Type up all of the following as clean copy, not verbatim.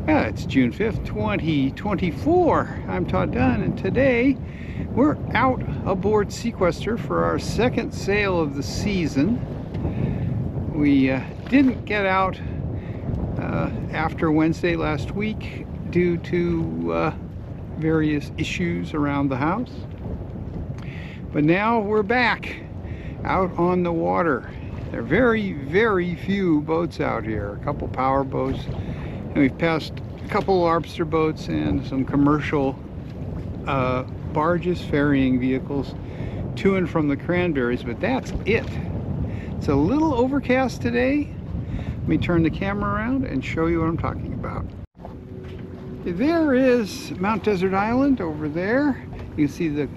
Yeah, it's June 5th, 2024. I'm Todd Dunn, and today we're out aboard Seaquestor for our second sail of the season. We didn't get out after Wednesday last week due to various issues around the house. But now we're back out on the water. There are very, very few boats out here, a couple power boats. And we've passed a couple lobster boats and some commercial barges, ferrying vehicles to and from the Cranberries, but that's it. It's a little overcast today. Let me turn the camera around and show you what I'm talking about. There is Mount Desert Island over there. You can see the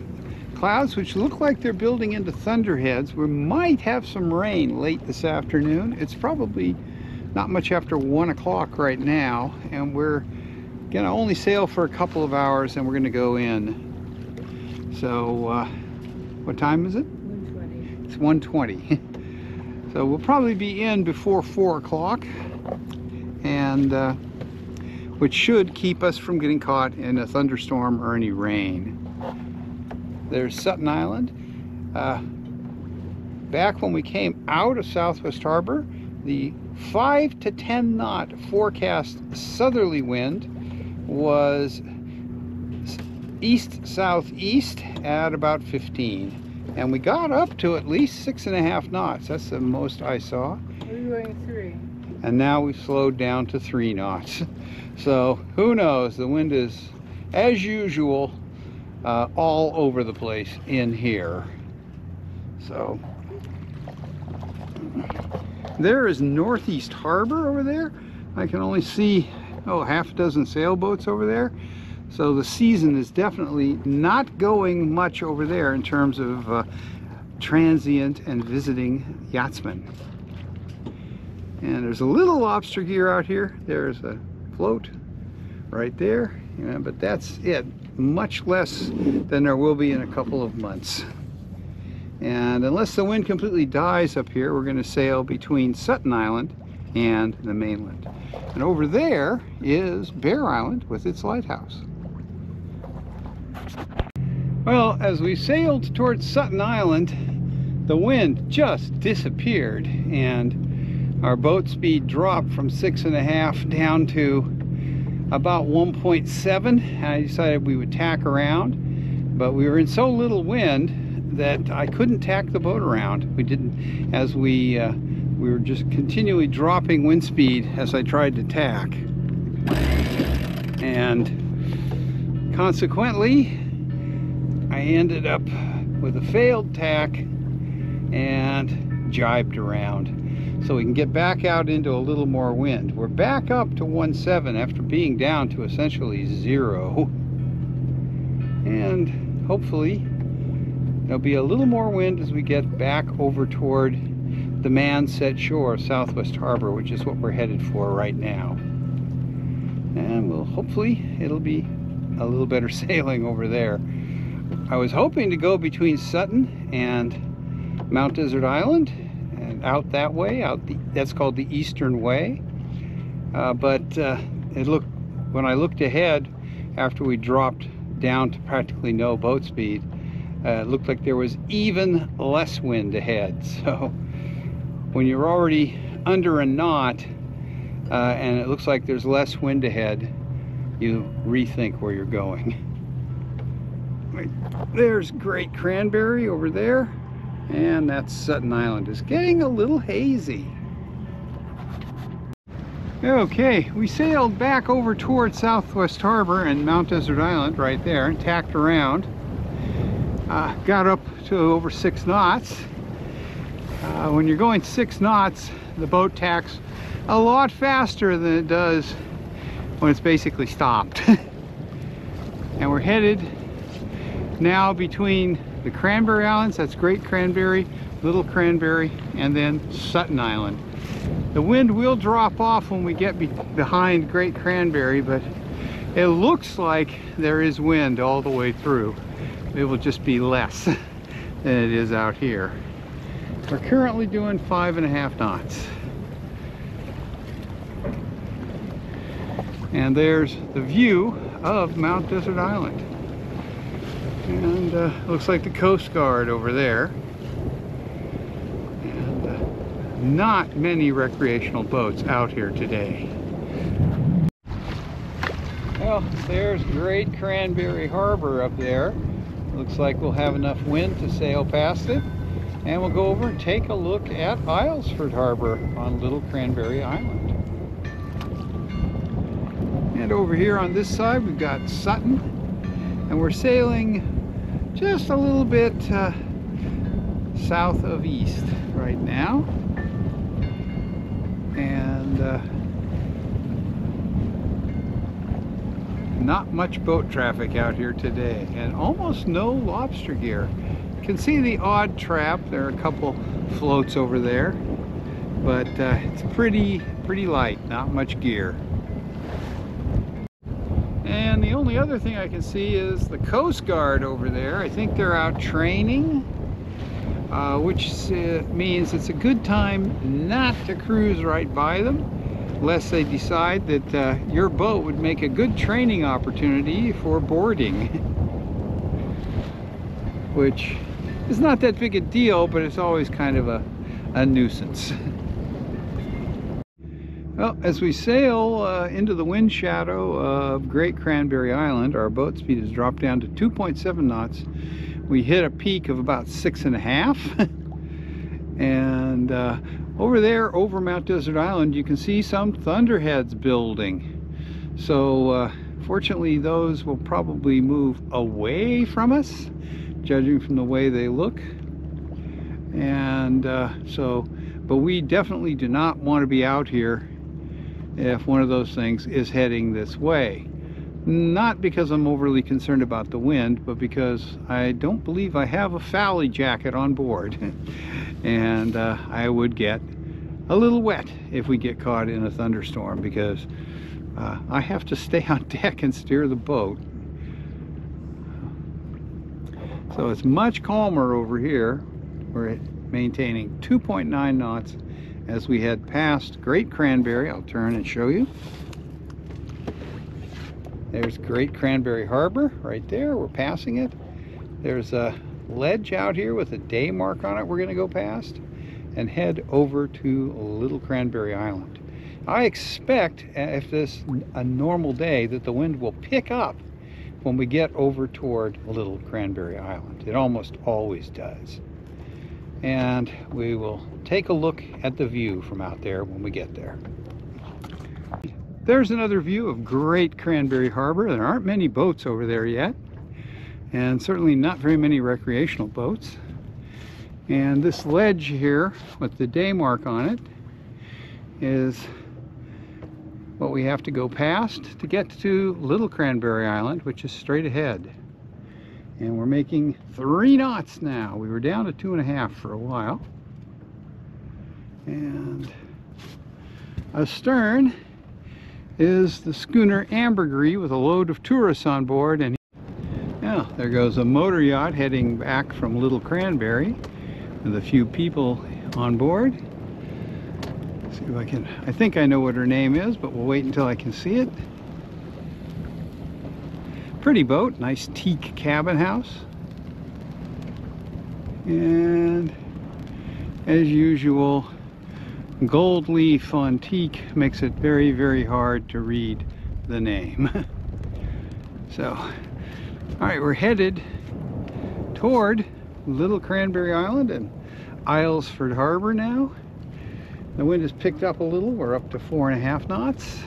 clouds, which look like they're building into thunderheads. We might have some rain late this afternoon. It's probably not much after 1 o'clock right now, and we're gonna only sail for a couple of hours and we're gonna go in. So what time is it? 1:20. It's 1:20. So we'll probably be in before 4 o'clock, and which should keep us from getting caught in a thunderstorm or any rain. There's Sutton Island. Back when we came out of Southwest Harbor, the 5 to 10 knot forecast southerly wind was east-southeast at about 15. And we got up to at least 6.5 knots. That's the most I saw. We're going 3. And now we've slowed down to 3 knots. So who knows? The wind is, as usual, all over the place in here. So there is Northeast Harbor over there. I can only see half a dozen sailboats over there. So the season is definitely not going much over there in terms of transient and visiting yachtsmen. And there's a little lobster gear out here. There's a float right there, but that's it. Much less than there will be in a couple of months. And unless the wind completely dies up here, we're going to sail between Sutton Island and the mainland. And over there is Bear Island with its lighthouse. Well, as we sailed towards Sutton Island, the wind just disappeared and our boat speed dropped from 6.5 down to about 1.7. I decided we would tack around, but we were in so little wind that I couldn't tack the boat around. We didn't, as we were just continually dropping wind speed as I tried to tack. And consequently, I ended up with a failed tack and jibed around. So we can get back out into a little more wind. We're back up to 1.7 after being down to essentially 0. And hopefully there'll be a little more wind as we get back over toward the man-set shore of Southwest Harbor, which is what we're headed for right now. And hopefully it'll be a little better sailing over there. I was hoping to go between Sutton and Mount Desert Island and out that way, that's called the Eastern Way. But when I looked ahead after we dropped down to practically no boat speed, it looked like there was even less wind ahead. So when you're already under a knot and it looks like there's less wind ahead, you rethink where you're going. There's Great Cranberry over there, and that's Sutton Island. It's getting a little hazy. Okay, we sailed back over towards Southwest Harbor and Mount Desert Island right there and tacked around. Got up to over 6 knots. When you're going 6 knots, the boat tacks a lot faster than it does when it's basically stopped. And we're headed now between the Cranberry Islands, that's Great Cranberry, Little Cranberry, and then Sutton Island. The wind will drop off when we get behind Great Cranberry, but it looks like there is wind all the way through. It will just be less than it is out here. We're currently doing 5.5 knots. And there's the view of Mount Desert Island. And looks like the Coast Guard over there. And not many recreational boats out here today. Well, there's Great Cranberry Harbor up there. Looks like we'll have enough wind to sail past it. And we'll go over and take a look at Islesford Harbor on Little Cranberry Island. And over here on this side we've got Sutton, and we're sailing just a little bit south of east right now. And not much boat traffic out here today, and almost no lobster gear. You can see the odd trap. There are a couple floats over there, but it's pretty light, not much gear. And the only other thing I can see is the Coast Guard over there. I think they're out training, which means it's a good time not to cruise right by them, lest they decide that your boat would make a good training opportunity for boarding. Which is not that big a deal, but it's always kind of a nuisance. Well, as we sail into the wind shadow of Great Cranberry Island, our boat speed has dropped down to 2.7 knots. We hit a peak of about 6.5. And over there, over Mount Desert Island, you can see some thunderheads building. So fortunately, those will probably move away from us, judging from the way they look. And but we definitely do not want to be out here if one of those things is heading this way. Not because I'm overly concerned about the wind, but because I don't believe I have a Fally jacket on board. And I would get a little wet if we get caught in a thunderstorm, because I have to stay on deck and steer the boat. So it's much calmer over here. We're maintaining 2.9 knots as we head past Great Cranberry. I'll turn and show you. There's Great Cranberry Harbor right there. We're passing it. There's a ledge out here with a day mark on it we're going to go past and head over to Little Cranberry Island. I expect, if this a normal day, that the wind will pick up when we get over toward Little Cranberry Island. It almost always does. And we will take a look at the view from out there when we get there. There's another view of Great Cranberry Harbor. There aren't many boats over there yet, and certainly not very many recreational boats. And this ledge here with the day mark on it is what we have to go past to get to Little Cranberry Island, which is straight ahead. And we're making 3 knots now. We were down to 2.5 for a while. And astern is the schooner Ambergris with a load of tourists on board. And now there goes a motor yacht heading back from Little Cranberry with a few people on board. Let's see if I think I know what her name is, but we'll wait until I can see it. Pretty boat, nice teak cabin house. And as usual, gold leaf on teak makes it very, very hard to read the name. So, all right, we're headed toward Little Cranberry Island and Islesford Harbor now. The wind has picked up a little. We're up to 4.5 knots.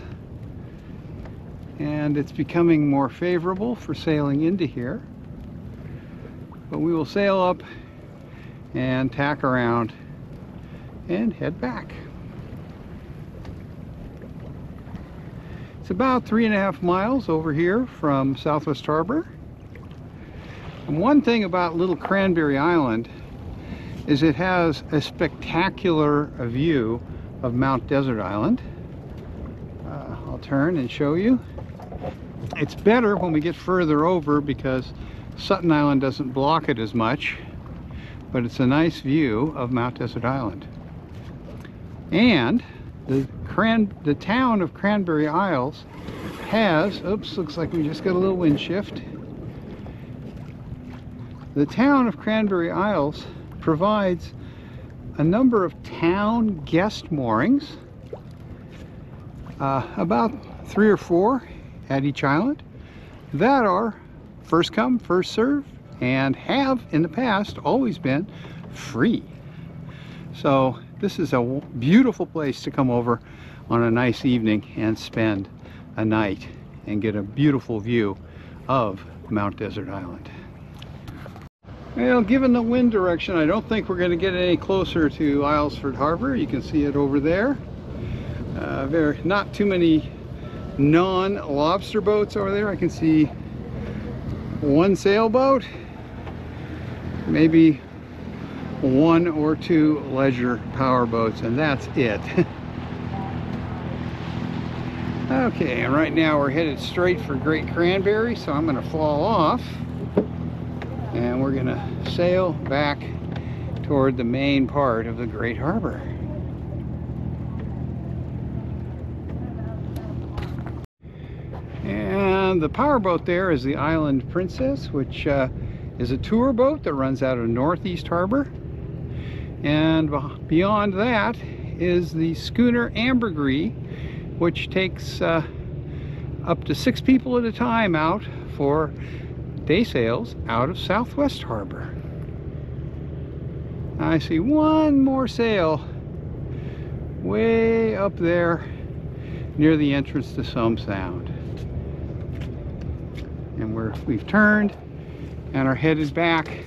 And it's becoming more favorable for sailing into here. But we will sail up and tack around and head back. It's about 3.5 miles over here from Southwest Harbor. And one thing about Little Cranberry Island is it has a spectacular view of Mount Desert Island. I'll turn and show you. It's better when we get further over because Sutton Island doesn't block it as much, but it's a nice view of Mount Desert Island. And the town of Cranberry Isles has, oops, looks like we just got a little wind shift. The town of Cranberry Isles provides a number of town guest moorings, about 3 or 4 at each island, that are first come, first serve, and have in the past always been free. So this is a beautiful place to come over on a nice evening and spend a night and get a beautiful view of Mount Desert Island. Well, given the wind direction, I don't think we're going to get any closer to Islesford Harbor. You can see it over there. Not too many non-lobster boats over there. I can see one sailboat, maybe 1 or 2 leisure power boats, and that's it. Okay, and right now we're headed straight for Great Cranberry, so I'm going to fall off and we're going to sail back toward the main part of the Great Harbor. And the powerboat there is the Island Princess, which is a tour boat that runs out of Northeast Harbor. And beyond that is the schooner Ambergris, which takes up to 6 people at a time out for day sails out of Southwest Harbor. I see one more sail way up there near the entrance to Some Sound. And we've turned and are headed back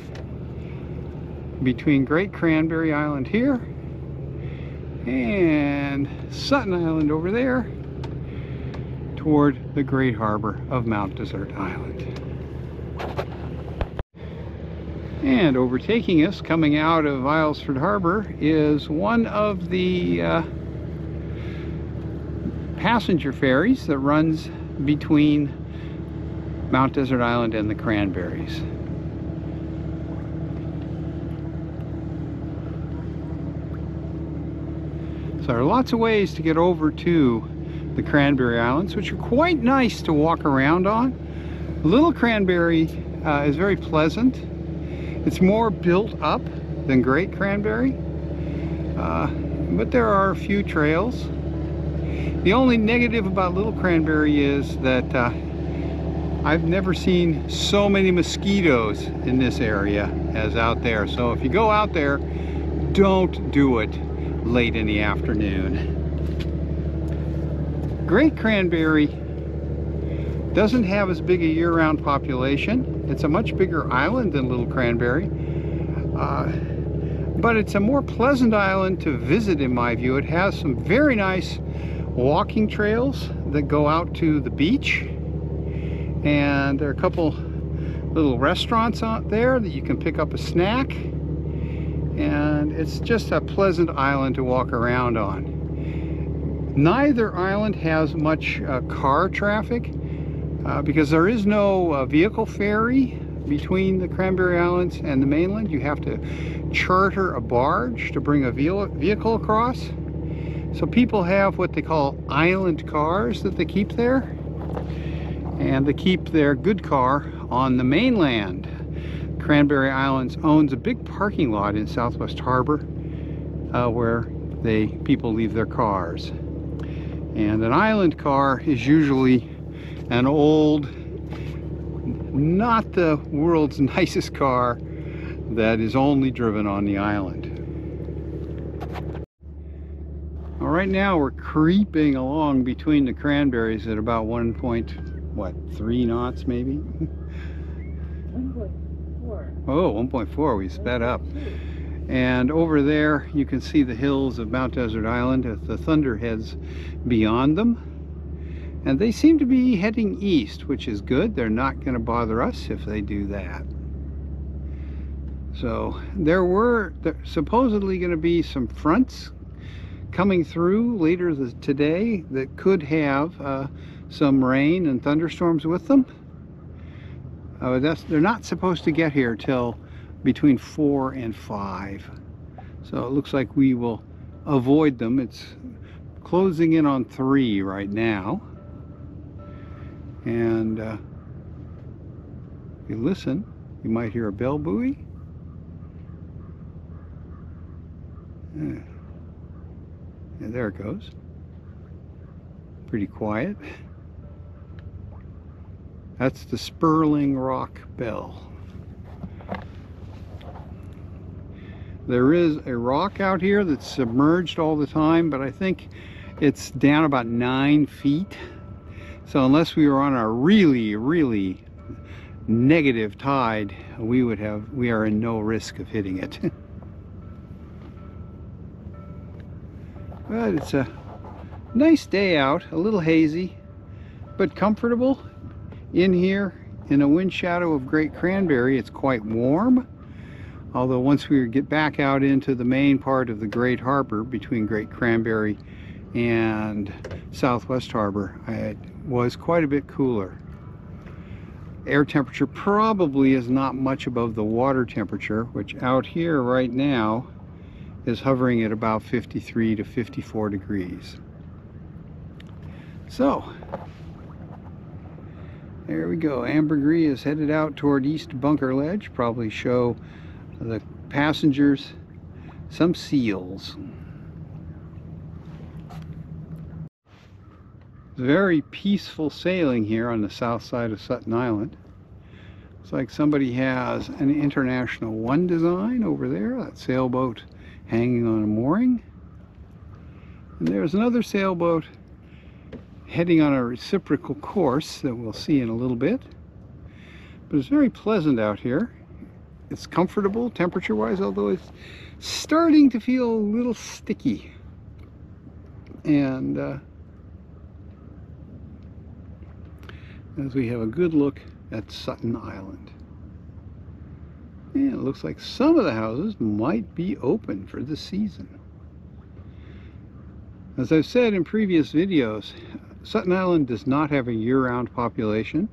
between Great Cranberry Island here and Sutton Island over there toward the Great Harbor of Mount Desert Island. And overtaking us coming out of Islesford Harbor is one of the passenger ferries that runs between Mount Desert Island and the Cranberries. So there are lots of ways to get over to the Cranberry Islands, which are quite nice to walk around on. Little Cranberry is very pleasant. It's more built up than Great Cranberry, but there are a few trails. The only negative about Little Cranberry is that I've never seen so many mosquitoes in this area as out there. So if you go out there, don't do it late in the afternoon. Great Cranberry doesn't have as big a year-round population. It's a much bigger island than Little Cranberry, but it's a more pleasant island to visit in my view. It has some very nice walking trails that go out to the beach, and there are a couple little restaurants out there that you can pick up a snack, and it's just a pleasant island to walk around on. Neither island has much car traffic because there is no vehicle ferry between the Cranberry Islands and the mainland. You have to charter a barge to bring a vehicle across. So people have what they call island cars that they keep there, and they keep their good car on the mainland. Cranberry Islands owns a big parking lot in Southwest Harbor where people leave their cars. And an island car is usually an old, not the world's nicest car that is only driven on the island. Well, right now we're creeping along between the Cranberries at about 1.3 knots maybe? 1.4. Oh, 1.4, we sped up. And over there you can see the hills of Mount Desert Island with the thunderheads beyond them. And they seem to be heading east, which is good. They're not going to bother us if they do that. So there's supposedly going to be some fronts coming through later today that could have some rain and thunderstorms with them. They're not supposed to get here till between 4 and 5. So it looks like we will avoid them. It's closing in on 3 right now. And if you listen, you might hear a bell buoy. Yeah, there it goes. Pretty quiet. That's the Sperling Rock Bell. There is a rock out here that's submerged all the time, but I think it's down about 9 feet. So unless we were on a really, really negative tide, we are in no risk of hitting it. But it's a nice day out, a little hazy, but comfortable. In here, in a wind shadow of Great Cranberry, it's quite warm. Although once we get back out into the main part of the Great Harbor, between Great Cranberry and Southwest Harbor, it was quite a bit cooler. Air temperature probably is not much above the water temperature, which out here right now is hovering at about 53 to 54 degrees. So, there we go. Ambergris is headed out toward East Bunker Ledge, probably show the passengers some seals. It's very peaceful sailing here on the south side of Sutton Island. It's like somebody has an International One design over there, that sailboat hanging on a mooring. And there's another sailboat heading on a reciprocal course that we'll see in a little bit. But it's very pleasant out here. It's comfortable temperature-wise, although it's starting to feel a little sticky. And as we have a good look at Sutton Island. And it looks like some of the houses might be open for the season. As I've said in previous videos, Sutton Island does not have a year-round population.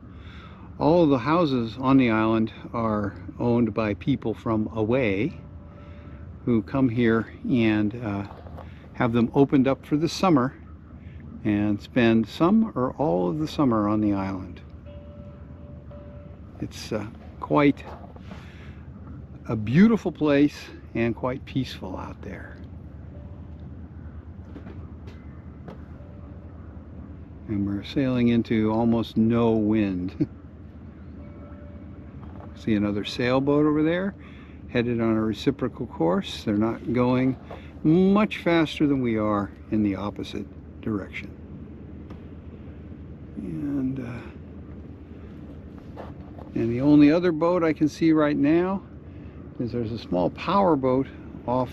All of the houses on the island are owned by people from away who come here and have them opened up for the summer and spend some or all of the summer on the island. It's quite a beautiful place and quite peaceful out there. And we're sailing into almost no wind. See another sailboat over there, headed on a reciprocal course. They're not going much faster than we are in the opposite direction. And the only other boat I can see right now is there's a small power boat off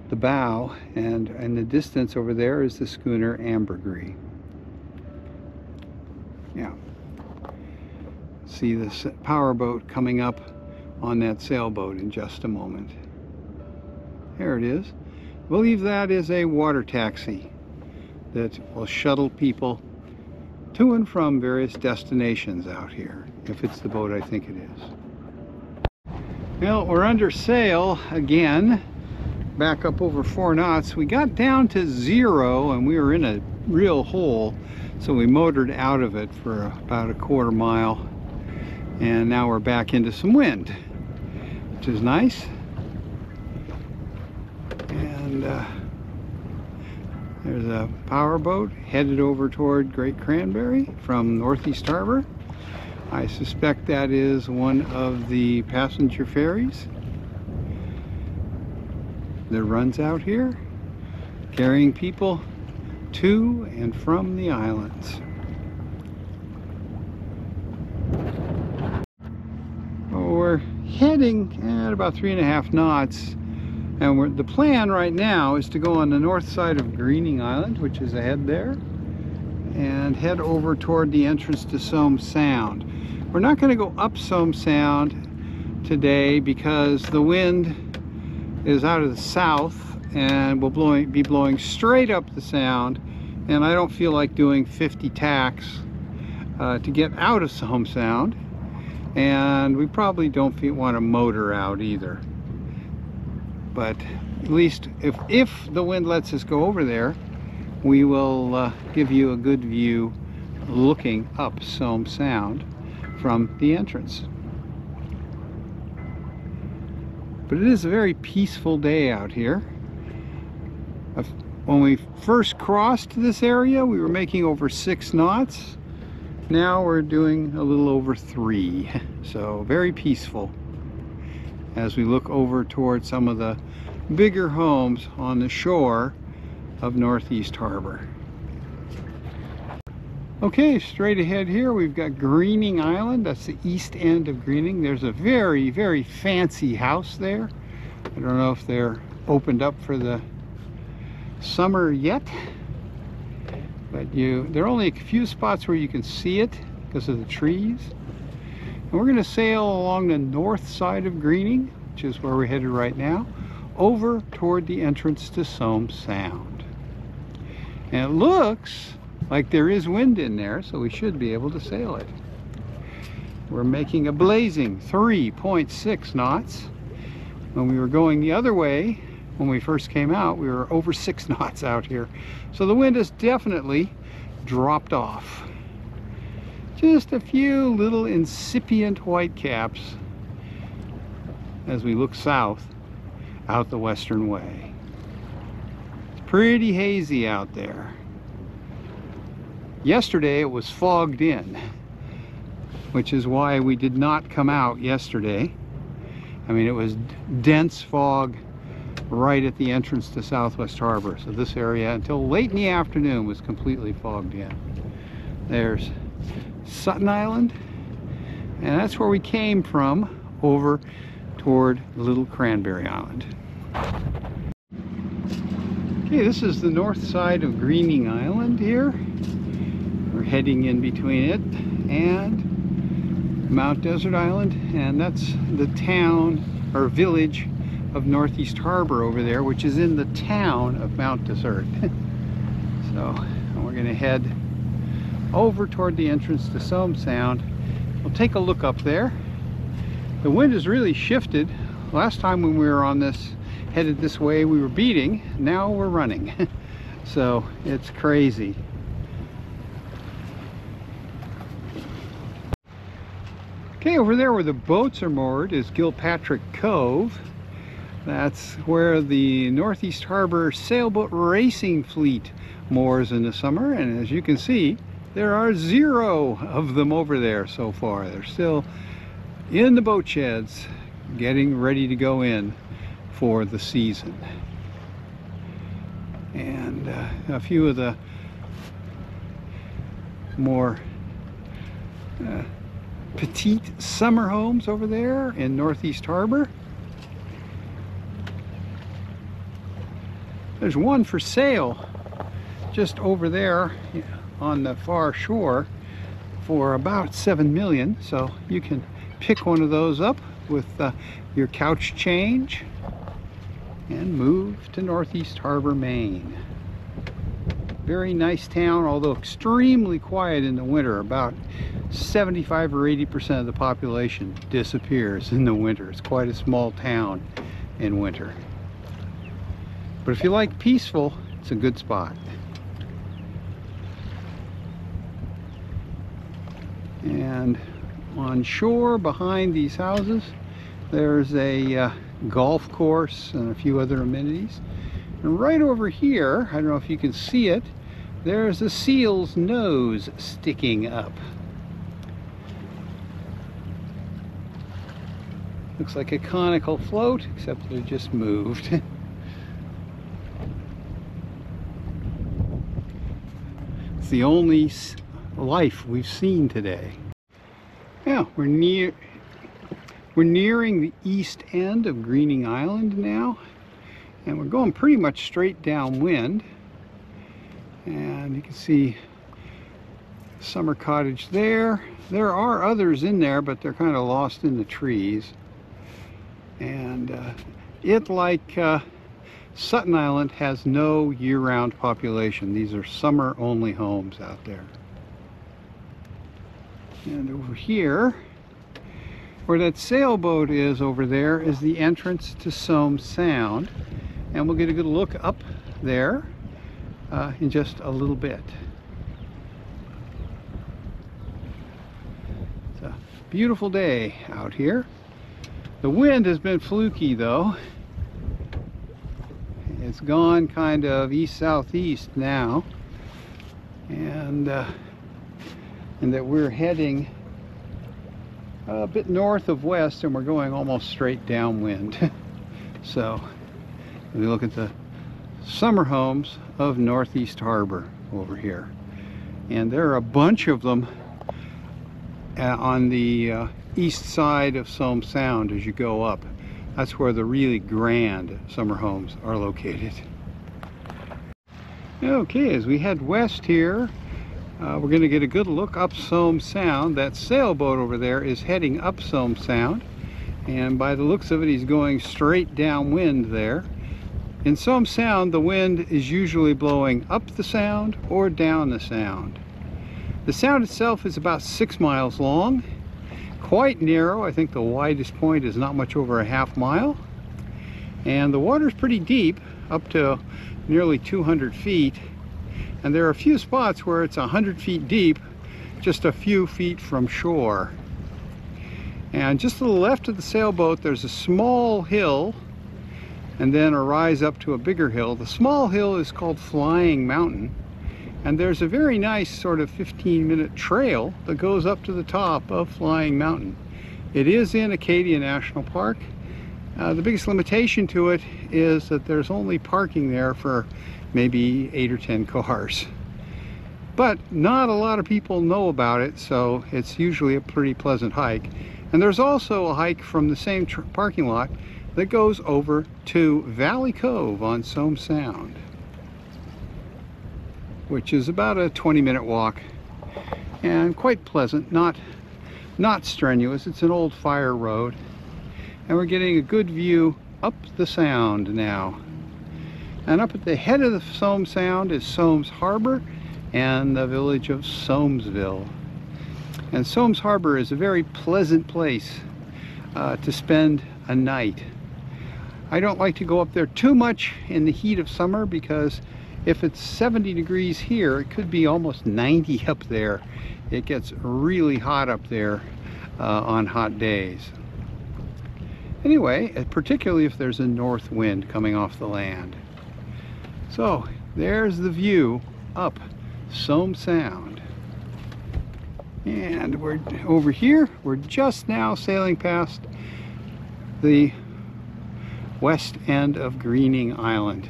the bow, and in the distance over there is the schooner Ambergris. Yeah. See this power boat coming up on that sailboat in just a moment. There it is. I believe that is a water taxi that will shuttle people to and from various destinations out here, if it's the boat I think it is. Well, we're under sail again, back up over 4 knots. We got down to 0 and we were in a real hole, so we motored out of it for about a quarter mile, and now we're back into some wind, which is nice. And there's a power boat headed over toward Great Cranberry from Northeast Harbor. I suspect that is one of the passenger ferries that runs out here, carrying people to and from the islands. Well, we're heading at about 3.5 knots. And the plan right now is to go on the north side of Greening Island, which is ahead there, and head over toward the entrance to Somme Sound. We're not going to go up Somme Sound today because the wind is out of the south and will be blowing straight up the sound, and I don't feel like doing 50 tacks to get out of Somme Sound, and we probably don't want to motor out either. But at least if the wind lets us go over there, we will give you a good view looking up Somme Sound from the entrance. But it is a very peaceful day out here. When we first crossed this area, we were making over 6 knots. Now we're doing a little over 3. So very peaceful as we look over towards some of the bigger homes on the shore of Northeast Harbor. Okay, straight ahead here we've got Greening Island. That's the east end of Greening. There's a very, very fancy house there. I don't know if they're opened up for the summer yet, but there are only a few spots where you can see it because of the trees. And we're going to sail along the north side of Greening, which is where we're headed right now, over toward the entrance to Somme Sound. And it looks like there is wind in there, so we should be able to sail it. We're making a blazing 3.6 knots. When we were going the other way, when we first came out, we were over 6 knots out here. So the wind has definitely dropped off. Just a few little incipient white caps as we look south out the western way. It's pretty hazy out there. Yesterday it was fogged in, which is why we did not come out yesterday. I mean, it was dense fog right at the entrance to Southwest Harbor. So this area until late in the afternoon was completely fogged in. There's Sutton Island, and that's where we came from over toward Little Cranberry Island. Okay, this is the north side of Greening Island here. We're heading in between it and Mount Desert Island, and that's the town or village of Northeast Harbor over there, which is in the town of Mount Desert. So we're going to head over toward the entrance to Somme Sound. We'll take a look up there. The wind has really shifted. Last time when we were on this, headed this way, we were beating. Now we're running. So it's crazy. Okay, over there where the boats are moored is Gilpatrick Cove. That's where the Northeast Harbor sailboat racing fleet moors in the summer, and as you can see, there are 0 of them over there so far. They're still in the boat sheds getting ready to go in for the season. And a few of the more petite summer homes over there in Northeast Harbor. There's one for sale just over there on the far shore for about $7 million. So you can pick one of those up with your couch change and move to Northeast Harbor, Maine. Very nice town, although extremely quiet in the winter. About 75 or 80% of the population disappears in the winter. It's quite a small town in winter. But if you like peaceful, it's a good spot. And on shore behind these houses, there's a golf course and a few other amenities. And right over here, I don't know if you can see it, there's a seal's nose sticking up. Looks like a conical float, except that it just moved. It's the only life we've seen today. Yeah, we're nearing the east end of Greening Island now, and we're going pretty much straight downwind. And you can see summer cottage there. There are others in there, but they're kind of lost in the trees. And it, like Sutton Island, has no year-round population. These are summer-only homes out there. And over here, where that sailboat is over there, is the entrance to Somme Sound. And we'll get a good look up there in just a little bit. beautiful day out here. The wind has been fluky though. It's gone kind of east-southeast now, and that we're heading a bit north of west, and we're going almost straight downwind. So we look at the summer homes of Northeast Harbor over here, and there are a bunch of them on the east side of Somme Sound as you go up. That's where the really grand summer homes are located. Okay, as we head west here, we're going to get a good look up Somme Sound. That sailboat over there is heading up Somme Sound, and by the looks of it, he's going straight downwind there. In Somme Sound, the wind is usually blowing up the sound or down the sound. The sound itself is about 6 miles long, quite narrow. I think the widest point is not much over a half mile, and the water is pretty deep, up to nearly 200 feet, and there are a few spots where it's 100 feet deep, just a few feet from shore. And just to the left of the sailboat, there's a small hill and then a rise up to a bigger hill. The small hill is called Flying Mountain, and there's a very nice sort of 15-minute trail that goes up to the top of Flying Mountain. It is in Acadia National Park. The biggest limitation to it is that there's only parking there for maybe 8 or 10 cars. But not a lot of people know about it, so it's usually a pretty pleasant hike. And there's also a hike from the same parking lot that goes over to Valley Cove on Somme Sound, which is about a 20-minute walk and quite pleasant, not strenuous. It's an old fire road, and we're getting a good view up the sound now. And up at the head of the Somme Sound is Sommes Harbor and the village of Sommesville. And Sommes Harbor is a very pleasant place to spend a night. I don't like to go up there too much in the heat of summer, because if it's 70 degrees here, it could be almost 90 up there. It gets really hot up there on hot days. Anyway, particularly if there's a north wind coming off the land. So there's the view up Somme Sound. And we're over here. We're just now sailing past the west end of Greening Island.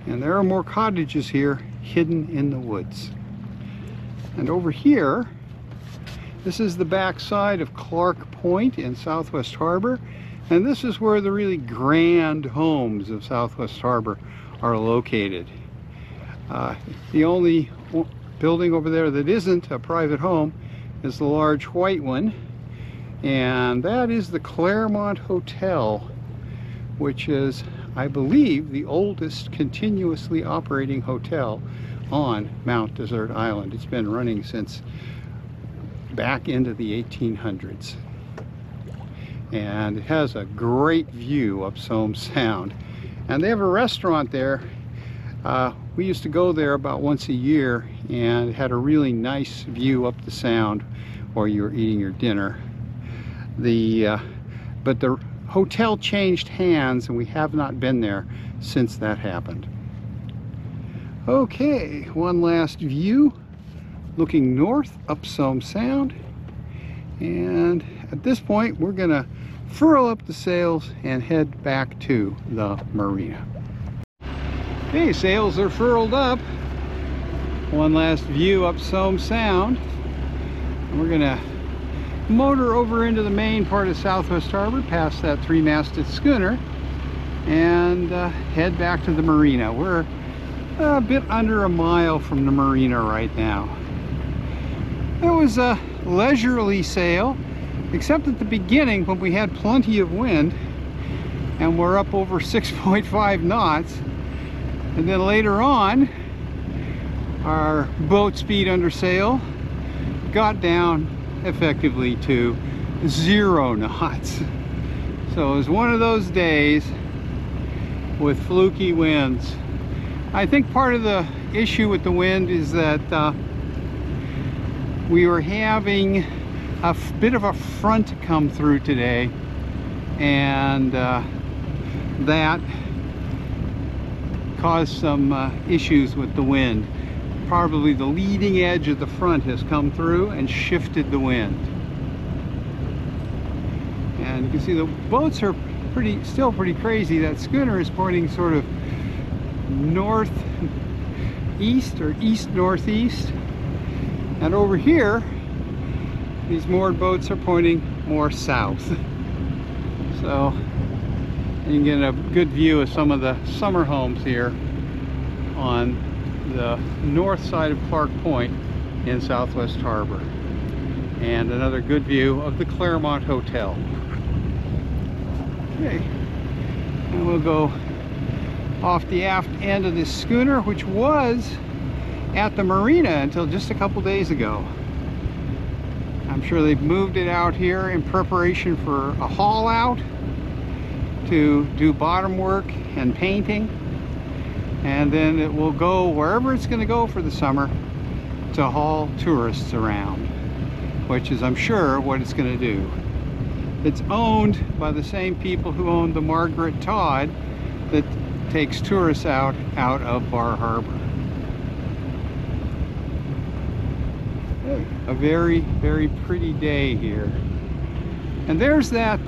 And there are more cottages here hidden in the woods. And over here, this is the back side of Clark Point in Southwest Harbor. And this is where the really grand homes of Southwest Harbor are located. The only building over there that isn't a private home is the large white one. And that is the Claremont Hotel, which is, I believe, the oldest continuously operating hotel on Mount Desert Island. It's been running since back into the 1800s. And it has a great view up Somme Sound. And they have a restaurant there. We used to go there about once a year, and it had a really nice view up the sound while you were eating your dinner. But the hotel changed hands, and we have not been there since that happened. Okay, one last view looking north up Somme Sound, and at this point we're gonna furl up the sails and head back to the marina. Okay, sails are furled up. One last view up Somme Sound, and we're gonna motor over into the main part of Southwest Harbor past that 3-masted schooner and head back to the marina. We're a bit under a mile from the marina right now. It was a leisurely sail, except at the beginning when we had plenty of wind and we're up over 6.5 knots. And then later on, our boat speed under sail got down effectively to 0 knots. So it was one of those days with fluky winds. I think part of the issue with the wind is that we were having a bit of a front come through today, and that caused some issues with the wind. Probably the leading edge of the front has come through and shifted the wind. And you can see the boats are still pretty crazy. That schooner is pointing sort of northeast or east-northeast. And over here, these moored boats are pointing more south. So you can get a good view of some of the summer homes here on the north side of Clark Point in Southwest Harbor. And another good view of the Claremont Hotel. Okay, and we'll go off the aft end of this schooner, which was at the marina until just a couple days ago. I'm sure they've moved it out here in preparation for a haul out to do bottom work and painting, and then it will go wherever it's going to go for the summer to haul tourists around, which is, I'm sure, what it's going to do. It's owned by the same people who own the Margaret Todd that takes tourists out of Bar Harbor. Hey, a very, very pretty day here. And there's that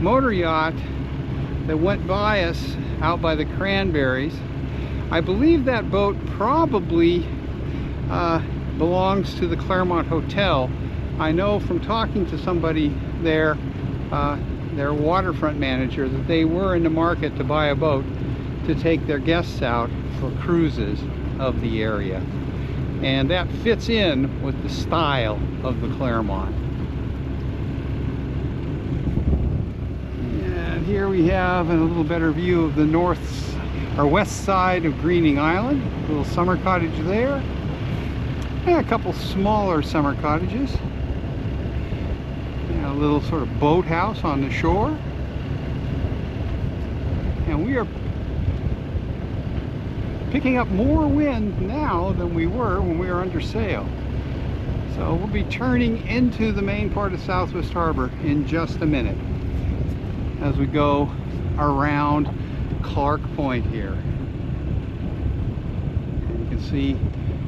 motor yacht that went by us out by the Cranberries. I believe that boat probably belongs to the Claremont Hotel. I know from talking to somebody there, their waterfront manager, that they were in the market to buy a boat to take their guests out for cruises of the area. And that fits in with the style of the Claremont. And here we have a little better view of the west side of Greening Island. A little summer cottage there. And a couple smaller summer cottages. And a little sort of boathouse on the shore. And we are picking up more wind now than we were when we were under sail. So we'll be turning into the main part of Southwest Harbor in just a minute as we go around Clark Point here. And you can see,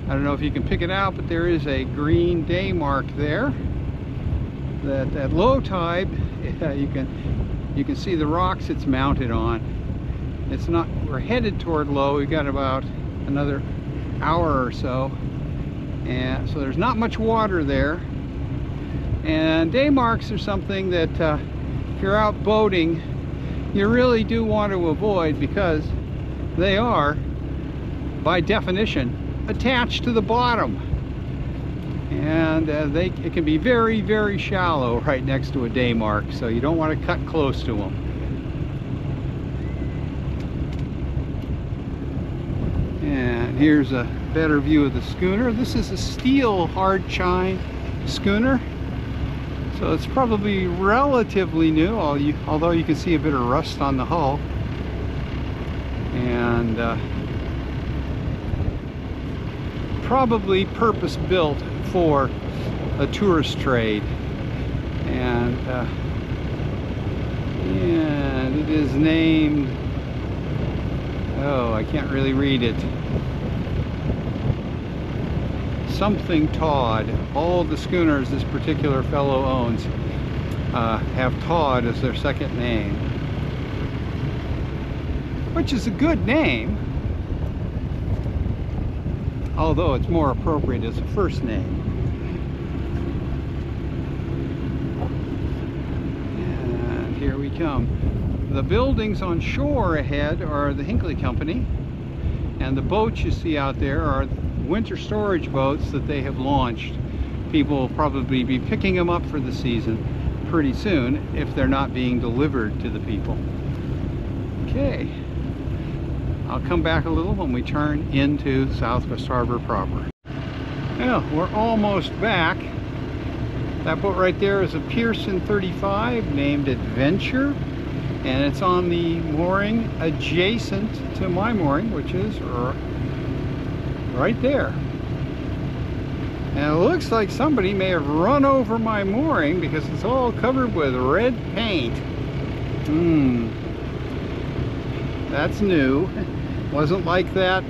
I don't know if you can pick it out, but there is a green day mark there. That at low tide, you can see the rocks it's mounted on. It's not, we're headed toward low. We've got about another hour or so, and so there's not much water there. And day marks are something that if you're out boating, you really do want to avoid, because they are, by definition, attached to the bottom. And it can be very, very shallow right next to a day mark, so you don't want to cut close to them. And here's a better view of the schooner. This is a steel hard chine schooner, so it's probably relatively new, although you can see a bit of rust on the hull. And probably purpose built for a tourist trade. And it is named, oh, I can't really read it, something Todd. All the schooners this particular fellow owns have Todd as their second name, which is a good name, although it's more appropriate as a first name. And here we come. The buildings on shore ahead are the Hinckley Company, and the boats you see out there are winter storage boats that they have launched. People will probably be picking them up for the season pretty soon if they're not being delivered to the people. Okay, I'll come back a little when we turn into Southwest Harbor proper. Well, we're almost back. That boat right there is a Pearson 35 named Adventure, and it's on the mooring adjacent to my mooring, which is right there. And it looks like somebody may have run over my mooring because it's all covered with red paint. That's new. Wasn't like that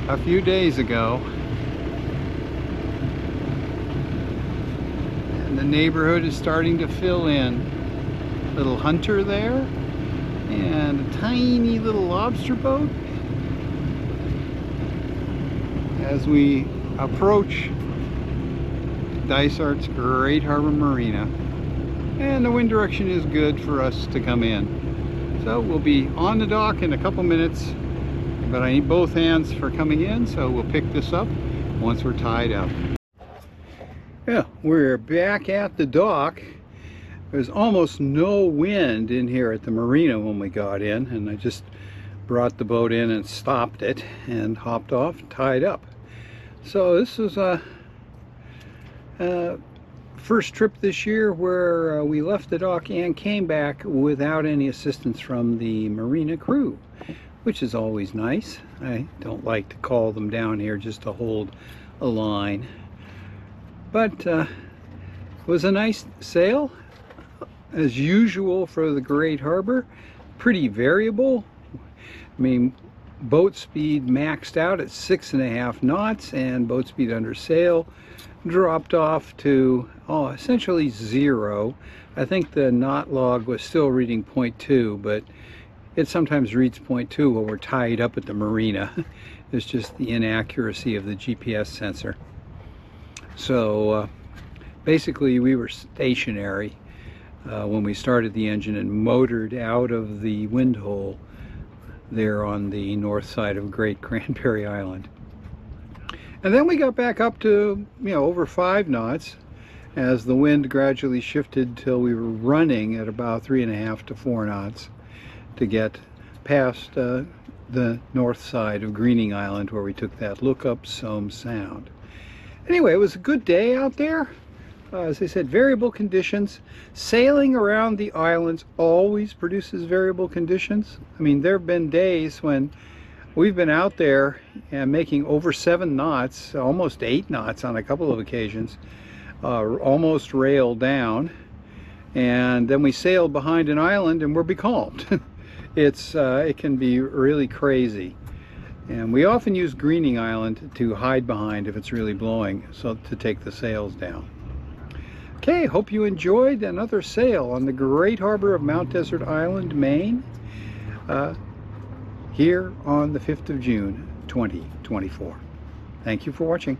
a few days ago. And the neighborhood is starting to fill in. Little hunter there, and a tiny little lobster boat as we approach Dysart's Great Harbor Marina. And the wind direction is good for us to come in. So we'll be on the dock in a couple minutes, but I need both hands for coming in, so we'll pick this up once we're tied up. Yeah, we're back at the dock. There's almost no wind in here at the marina when we got in, and I just brought the boat in and stopped it and hopped off and tied up. So this is a first trip this year where we left the dock and came back without any assistance from the marina crew, which is always nice. I don't like to call them down here just to hold a line. But it was a nice sail. As usual for the Great Harbor, pretty variable. I mean, boat speed maxed out at 6.5 knots, and boat speed under sail dropped off to essentially 0. I think the knot log was still reading 0.2, but it sometimes reads 0.2 when we're tied up at the marina. It's just the inaccuracy of the GPS sensor. So basically we were stationary when we started the engine and motored out of the wind hole there on the north side of Great Cranberry Island. And then we got back up to, over 5 knots as the wind gradually shifted till we were running at about 3.5 to 4 knots to get past the north side of Greening Island, where we took that look up Somme Sound. Anyway, it was a good day out there. As I said, variable conditions. Sailing around the islands always produces variable conditions. I mean, there have been days when we've been out there and making over 7 knots, almost 8 knots on a couple of occasions, almost rail down, and then we sailed behind an island and we're becalmed. It can be really crazy. And we often use Greening Island to hide behind if it's really blowing, so to take the sails down. Okay, hope you enjoyed another sail on the Great Harbor of Mount Desert Island, Maine, here on the 5th of June, 2024. Thank you for watching.